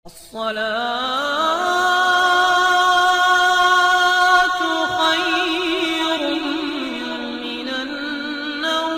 الصلاة خير من النوم۔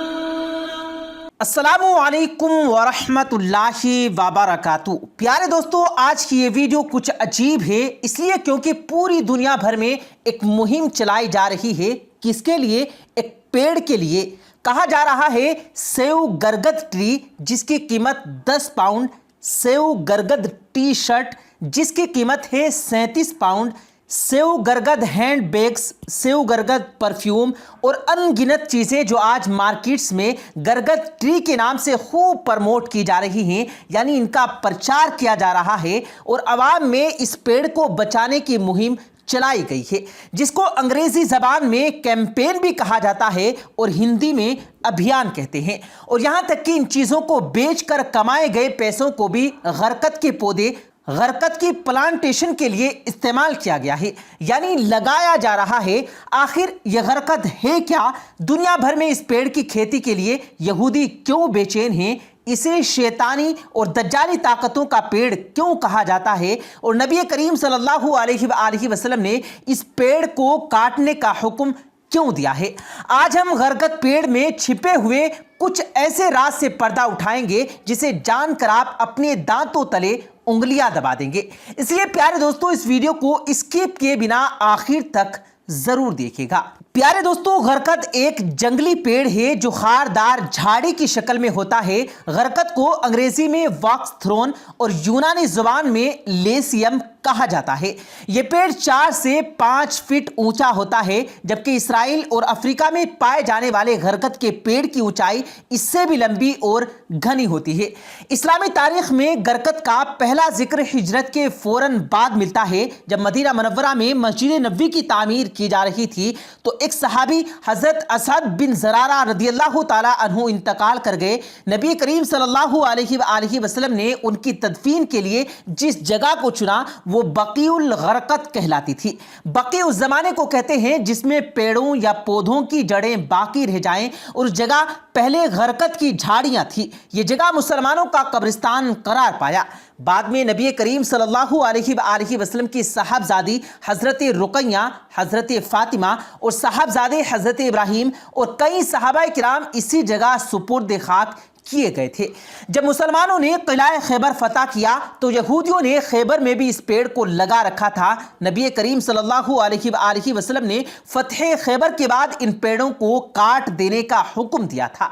السلام علیکم ورحمۃ اللہ وبرکاتہ۔ پیارے دوستو، آج کی یہ ویڈیو کچھ عجیب ہے، اس لیے کیونکہ پوری دنیا بھر میں ایک مہم چلائی جا رہی ہے۔ کس کے لیے؟ ایک پیڑ کے لیے۔ کہا جا رہا ہے سیو گرگد ٹری، جس کی قیمت 10 پاؤنڈ، سیو گرگد ٹی شرٹ جس کی قیمت ہے 37 پاؤنڈ، سیو گرگد ہینڈ بیگز، سیو گرگد پرفیوم اور ان گنت چیزیں جو آج مارکیٹس میں گرگد ٹری کے نام سے خوب پرموٹ کی جا رہی ہیں، یعنی ان کا پرچار کیا جا رہا ہے اور عوام میں اس پیڑ کو بچانے کی مہم چلائی گئی ہے، جس کو انگریزی زبان میں کیمپین بھی کہا جاتا ہے اور ہندی میں ابھیان کہتے ہیں، اور یہاں تک کہ ان چیزوں کو بیچ کر کمائے گئے پیسوں کو بھی غرقت کے پودے، غرقت کی پلانٹیشن کے لیے استعمال کیا گیا ہے، یعنی لگایا جا رہا ہے۔ آخر یہ غرقت ہے کیا؟ دنیا بھر میں اس پیڑ کی کھیتی کے لیے یہودی کیوں بے چین ہیں؟ اسے شیطانی اور دجالی طاقتوں کا پیڑ کیوں کہا جاتا ہے؟ اور نبی کریم صلی اللہ علیہ وآلہ وسلم نے اس پیڑ کو کاٹنے کا حکم کیوں دیا ہے؟ آج ہم غرقت پیڑ میں چھپے ہوئے کچھ ایسے راز سے پردہ اٹھائیں گے جسے جان کر آپ اپنے دانتوں تلے انگلیاں دبا دیں گے۔ اس لیے پیارے دوستو، اس ویڈیو کو اسکپ کیے بنا آخر تک ضرور دیکھیے گا۔ پیارے دوستو، غرقت ایک جنگلی پیڑ ہے جو خاردار جھاڑی کی شکل میں ہوتا ہے۔ غرقت کو انگریزی میں واکس تھرون اور یونانی زبان میں لیسیم کہا جاتا ہے۔ یہ پیڑ 4 سے 5 فٹ اونچا ہوتا ہے، جبکہ اسرائیل اور افریقہ میں پائے جانے والے غرقت کے پیڑ کی اونچائی اس سے بھی لمبی اور گھنی ہوتی ہے۔ اسلامی تاریخ میں غرقت کا پہلا ذکر ہجرت کے فوراً بعد ملتا ہے، جب مدینہ منورہ میں مسجد نبوی کی تعمیر کی جا رہی تھی تو ایک صحابی حضرت اسد بن زرارہ رضی اللہ تعالیٰ عنہ انتقال کر گئے۔ نبی کریم صلی اللہ علیہ وآلہ وسلم نے ان کی تدفین کے لیے جس جگہ کو چنا وہ بقیع الغرقد کہلاتی تھی۔ بقیع اس زمانے کو کہتے ہیں جس میں پیڑوں یا پودوں کی جڑیں باقی رہ جائیں، اور اس جگہ پہلے غرقد کی جھاڑیاں تھیں۔ یہ جگہ مسلمانوں کا قبرستان قرار پایا۔ بعد میں نبی کریم صلی اللہ علیہ وآلہ وسلم کی صاحبزادی حضرت رقیہ، حضرت فاطمہ اور صاحبزادے حضرت ابراہیم اور کئی صحابہ کرام اسی جگہ سپرد خاک کیے گئے تھے۔ جب مسلمانوں نے قلعہ خیبر فتح کیا تو یہودیوں نے خیبر میں بھی اس پیڑ کو لگا رکھا تھا۔ نبی کریم صلی اللہ علیہ وآلہ وسلم نے فتح خیبر کے بعد ان پیڑوں کو کاٹ دینے کا حکم دیا تھا۔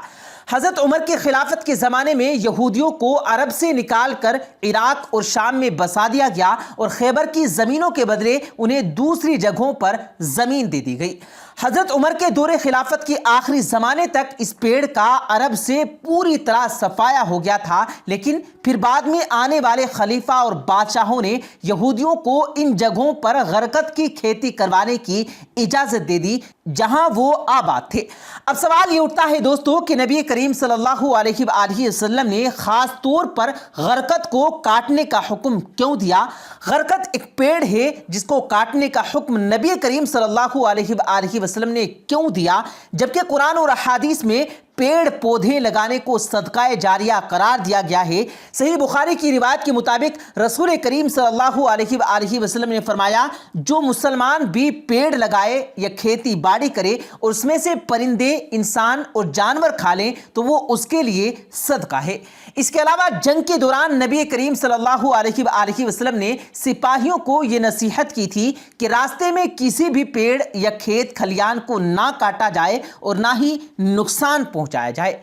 حضرت عمر کے خلافت کے زمانے میں یہودیوں کو عرب سے نکال کر عراق اور شام میں بسا دیا گیا اور خیبر کی زمینوں کے بدلے انہیں دوسری جگہوں پر زمین دے دی گئی۔ حضرت عمر کے دور خلافت کے آخری زمانے تک اس پیڑ کا عرب سے پوری طرح صفایا ہو گیا تھا، لیکن پھر بعد میں آنے والے خلیفہ اور بادشاہوں نے یہودیوں کو ان جگہوں پر غرقت کی کھیتی کروانے کی اجازت دے دی جہاں وہ آباد تھے۔ اب سوال یہ اٹھتا ہے دوستو کہ نبی کریم صلی اللہ علیہ وآلہ وسلم نے خاص طور پر غرقت کو کاٹنے کا حکم کیوں دیا؟ غرقت ایک پیڑ ہے جس کو کاٹنے کا حکم نبی کریم صلی اللہ علیہ وآلہ وسلم نے کیوں دیا، جبکہ قرآن اور احادیث میں پیڑ پودے لگانے کو صدقہ جاریہ قرار دیا گیا ہے۔ صحیح بخاری کی روایت کے مطابق رسول کریم صلی اللہ علیہ وآلہ وسلم نے فرمایا، جو مسلمان بھی پیڑ لگائے یا کھیتی باڑی کرے اور اس میں سے پرندے، انسان اور جانور کھا لیں تو وہ اس کے لیے صدقہ ہے۔ اس کے علاوہ جنگ کے دوران نبی کریم صلی اللہ علیہ وآلہ وسلم نے سپاہیوں کو یہ نصیحت کی تھی کہ راستے میں کسی بھی پیڑ یا کھیت کھلیان کو نہ کاٹا جائے اور نہ ہی نقصان پہنچایا جائے۔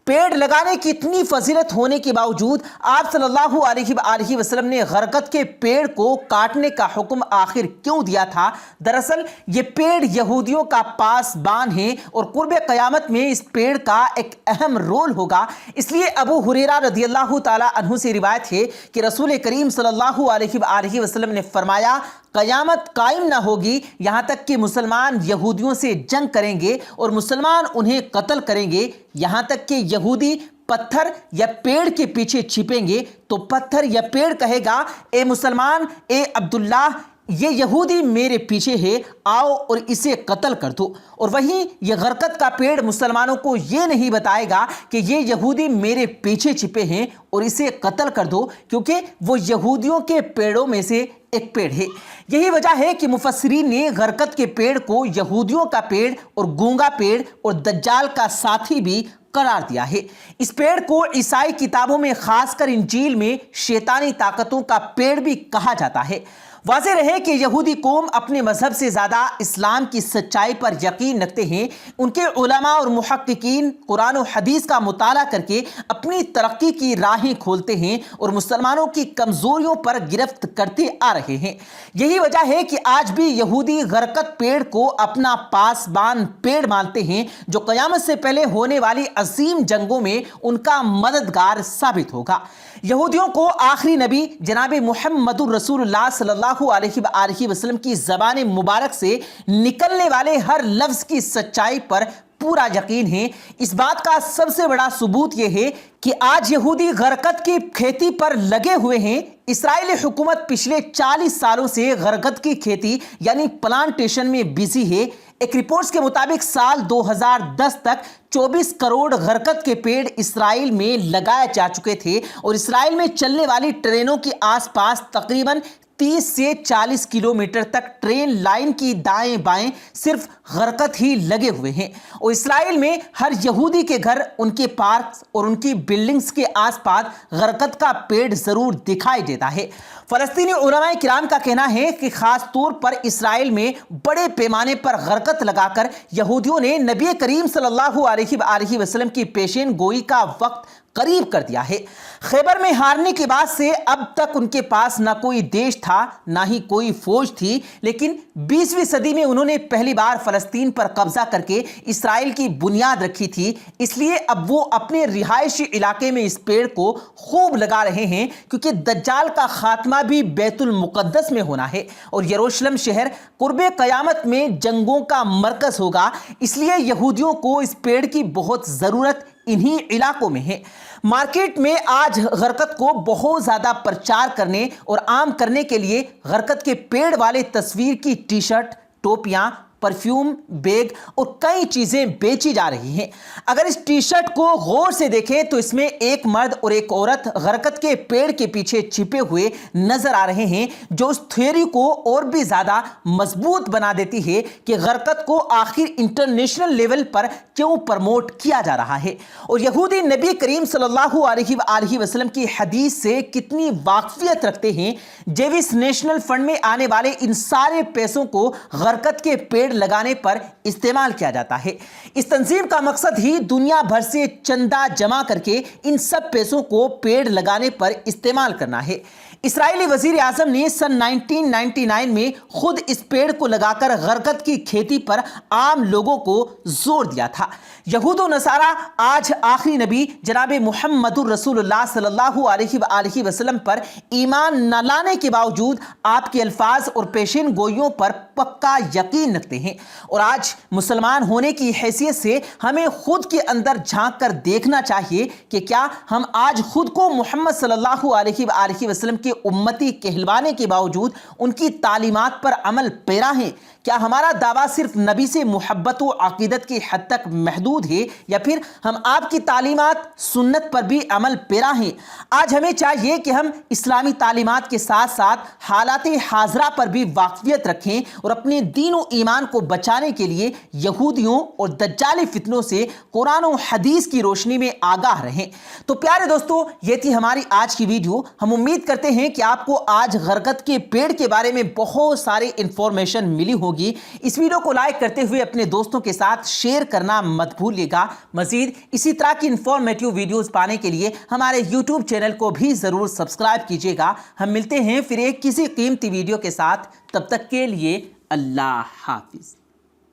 پیڑ لگانے کی اتنی فضیلت ہونے کے باوجود آپ صلی اللہ علیہ وآلہ وسلم نے غرقت کے پیڑ کو کاٹنے کا حکم آخر کیوں دیا تھا؟ دراصل یہ پیڑ یہودیوں کا پاسبان ہے اور قرب قیامت میں اس پیڑ کا ایک اہم رول ہوگا۔ اس لیے ابو ہریرہ رضی اللہ تعالیٰ عنہ سے روایت ہے کہ رسول کریم صلی اللہ علیہ وآلہ وسلم نے فرمایا، قیامت قائم نہ ہوگی یہاں تک کہ مسلمان یہودیوں سے جنگ کریں گے اور مسلمان انہیں قتل کریں گے، یہاں تک کہ یہودی پتھر یا پیڑ کے پیچھے چھپیں گے تو پتھر یا پیڑ کہے گا، اے مسلمان، اے عبداللہ، یہ یہودی میرے پیچھے ہے، آؤ اور اسے قتل کر دو۔ اور وہیں یہ غرقت کا پیڑ مسلمانوں کو یہ نہیں بتائے گا کہ یہ یہودی میرے پیچھے چھپے ہیں اور اسے قتل کر دو، کیونکہ وہ یہودیوں کے پیڑوں میں سے ایک پیڑ ہے۔ یہی وجہ ہے کہ مفسرین نے غرقت کے پیڑ کو یہودیوں کا پیڑ اور گونگا پیڑ اور دجال کا ساتھی بھی قرار دیا ہے۔ اس پیڑ کو عیسائی کتابوں میں خاص کر انجیل میں شیطانی طاقتوں کا پیڑ بھی کہا جاتا ہے۔ واضح رہے کہ یہودی قوم اپنے مذہب سے زیادہ اسلام کی سچائی پر یقین رکھتے ہیں۔ ان کے علماء اور محققین قرآن و حدیث کا مطالعہ کر کے اپنی ترقی کی راہیں کھولتے ہیں اور مسلمانوں کی کمزوریوں پر گرفت کرتے آ رہے ہیں۔ یہی وجہ ہے کہ آج بھی یہودی غرقت پیڑ کو اپنا پاسبان پیڑ مانتے ہیں، جو قیامت سے پہلے ہونے والی عظیم جنگوں میں ان کا مددگار ثابت ہوگا۔ یہودیوں کو آخری نبی جناب محمد الرسول اللہ صلی اللہ علیہ وآلہ وسلم کی زبان مبارک سے نکلنے والے ہر لفظ کی سچائی پر پورا یقین ہے۔ اس بات کا سب سے بڑا ثبوت یہ ہے کہ آج یہودی غرقت کی کھیتی پر لگے ہوئے ہیں۔ اسرائیلی حکومت پچھلے 40 سالوں سے غرقت کی کھیتی یعنی پلانٹیشن میں بزی ہے۔ ایک رپورٹس کے مطابق سال 2010 تک 24 کروڑ غرقت کے پیڑ اسرائیل میں لگائے جا چکے تھے، اور اسرائیل میں چلنے والی ٹرینوں کے آس پاس تقریباً 30 سے 40 کلومیٹر تک ٹرین لائن کی دائیں بائیں صرف غرقت ہی لگے ہوئے ہیں۔ اور اسرائیل میں ہر یہودی کے گھر، ان کے پارکس اور ان کی بلڈنگز کے آس پاس غرقت کا پیڑ ضرور دکھائی دیتا ہے۔ فلسطینی علماء کرام کا کہنا ہے کہ خاص طور پر اسرائیل میں بڑے پیمانے پر غرقت لگا کر یہودیوں نے نبی کریم صلی اللہ علیہ وآلہ وسلم کی پیشین گوئی کا وقت قریب کر دیا ہے۔ خیبر میں ہارنے کے بعد سے اب تک ان کے پاس نہ کوئی دیش تھا، نہ ہی کوئی فوج تھی، لیکن 20ویں صدی میں انہوں نے پہلی بار فلسطین پر قبضہ کر کے اسرائیل کی بنیاد رکھی تھی۔ اس لیے اب وہ اپنے رہائشی علاقے میں اس پیڑ کو خوب لگا رہے ہیں، کیونکہ دجال کا خاتمہ بھی بیت المقدس میں ہونا ہے اور یروشلم شہر قرب قیامت میں جنگوں کا مرکز ہوگا۔ اس لیے یہودیوں کو اس پیڑ کی بہت ضرورت انہی علاقوں میں ہے۔ مارکیٹ میں آج غرقت کو بہت زیادہ پرچار کرنے اور عام کرنے کے لیے غرقت کے پیڑ والے تصویر کی ٹی شرٹ، ٹوپیاں، پرفیوم، بیگ اور کئی چیزیں بیچی جا رہی ہیں۔ اگر اس ٹی شرٹ کو غور سے دیکھیں تو اس میں ایک مرد اور ایک عورت غرقت کے پیڑ کے پیچھے چھپے ہوئے نظر آ رہے ہیں، جو اس تھیوری کو اور بھی زیادہ مضبوط بنا دیتی ہے کہ غرقت کو آخر انٹرنیشنل لیول پر کیوں پرموٹ کیا جا رہا ہے، اور یہودی نبی کریم صلی اللہ علیہ وآلہ وسلم کی حدیث سے کتنی واقفیت رکھتے ہیں۔ جیوس نیشنل فنڈ میں آنے والے ان سارے پیسوں کو غرقت کے پیڑ لگانے پر استعمال کیا جاتا ہے۔ اس تنظیم کا مقصد ہی دنیا بھر سے چندہ جمع کر کے ان سب پیسوں کو پیڑ لگانے پر استعمال کرنا ہے۔ اسرائیلی وزیر اعظم نے سن 1999 میں خود اس پیڑ کو لگا کر غرقت کی کھیتی پر عام لوگوں کو زور دیا تھا۔ یہود و نصارہ آج آخری نبی جناب محمد الرسول اللہ صلی اللہ علیہ وآلہ وسلم پر ایمان نہ لانے کے باوجود آپ کے الفاظ اور پیشین گوئیوں پر پکا یقین رکھتے ہیں، اور آج مسلمان ہونے کی حیثیت سے ہمیں خود کے اندر جھانک کر دیکھنا چاہیے کہ کیا ہم آج خود کو محمد صلی اللہ علیہ وآلہ وسلم کے امتی کہلوانے کے باوجود ان کی تعلیمات پر عمل پیرا ہیں؟ کیا ہمارا دعویٰ صرف نبی سے محبت و عقیدت کی حد تک محدود ہے، یا پھر ہم آپ کی تعلیمات سنت پر بھی عمل پیرا ہیں؟ آج ہمیں چاہیے کہ ہم اسلامی تعلیمات کے ساتھ ساتھ حالات حاضرہ پر بھی واقفیت رکھیں اور اپنے دین و ایمان کو بچانے کے لیے یہودیوں اور دجالی فتنوں سے قرآن و حدیث کی روشنی میں آگاہ رہیں۔ تو پیارے دوستو، یہ تھی ہماری آج کی ویڈیو۔ ہم امید کرتے ہیں کہ آپ کو آج غرقت کے پیڑ کے بارے میں بہت ساری انفارمیشن ملی ہوگی۔ اس ویڈیو کو لائک کرتے ہوئے اپنے دوستوں کے ساتھ شیئر کرنا مت بھولیے گا۔ مزید اسی طرح کی انفارمیٹیو ویڈیوز پانے کے لیے ہمارے یوٹیوب چینل کو بھی ضرور سبسکرائب کیجیے گا۔ ہم ملتے ہیں پھر ایک کسی قیمتی ویڈیو کے ساتھ، تب تک کے لیے اللہ حافظ۔